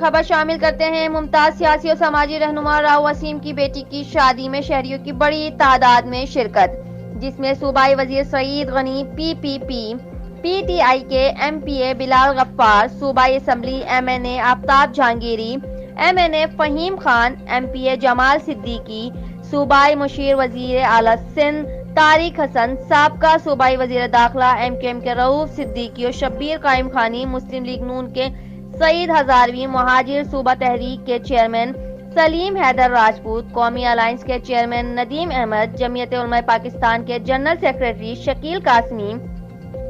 خبر شامل کرتے ہیں۔ ممتاز سیاسی اور سماجی رہنما راؤ وسیم کی بیٹی کی شادی میں شہریوں کی بڑی تعداد میں شرکت، جس میں صوبائی وزیر Saeed Ghani, P T I کے ایم پی اے بلال غفار، صوبائی اسمبلی ایم این اے آفتاب جہانگیری، ایم این اے فہیم خان، ایم پی اے جمال صدیقی، صوبائی مشیر وزیر اعلیٰ سندھ طارق حسن، سابقہ صوبائی وزیر داخلہ ایم کیو ایم کے رؤوف صدیقی اور شبیر قائم خانی، مسلم لیگ نون کے سعید ہزاروی، مہاجر صوبہ تحریک کے چیئرمین سلیم حیدر راجپوت، قومی الائنس کے چیئرمین ندیم احمد، جمعیت علماء پاکستان کے جنرل سیکریٹری شکیل قاسمی،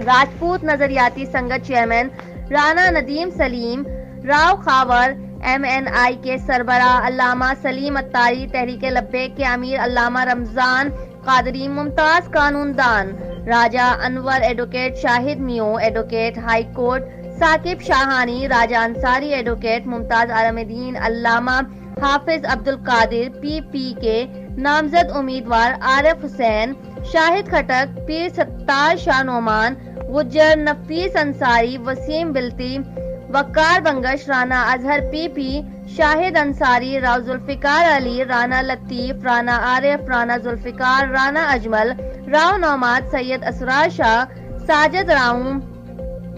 راجپوت نظریاتی سنگت چیئرمین رانا ندیم سلیم، راؤ خاور، ایم این آئی کے سربراہ علامہ سلیم اتاری، تحریک لبیک کے امیر علامہ رمضان قادری، ممتاز قانون دان Raja Anwar, advocate Shahid Mayo, advocate high court Saqib Shahani, Raja Ansari, advocate Mumtaz Alam Din, Allama Hafiz Abdul Qadir, پی کے نامزد امیدوار عارف حسین، شاہد خٹک، پیر ستار شاہ نعمان، گجر نفیس انصاری، وسیم بلتی، وقار بنگش، رانا اظہر، پی شاہد انصاری، راؤ ذوالفقار علی، رانا لطیف، رانا عارف، رانا ذوالفقار، رانا اجمل، راؤ نعمات، سید اسرار شاہ، ساجد راؤ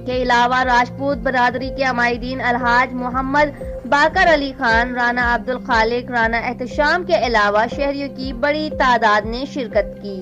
کے علاوہ راجپوت برادری کے عمائدین الحاج محمد باقر علی خان، رانا عبدالخالق، رانا احتشام کے علاوہ شہریوں کی بڑی تعداد نے شرکت کی۔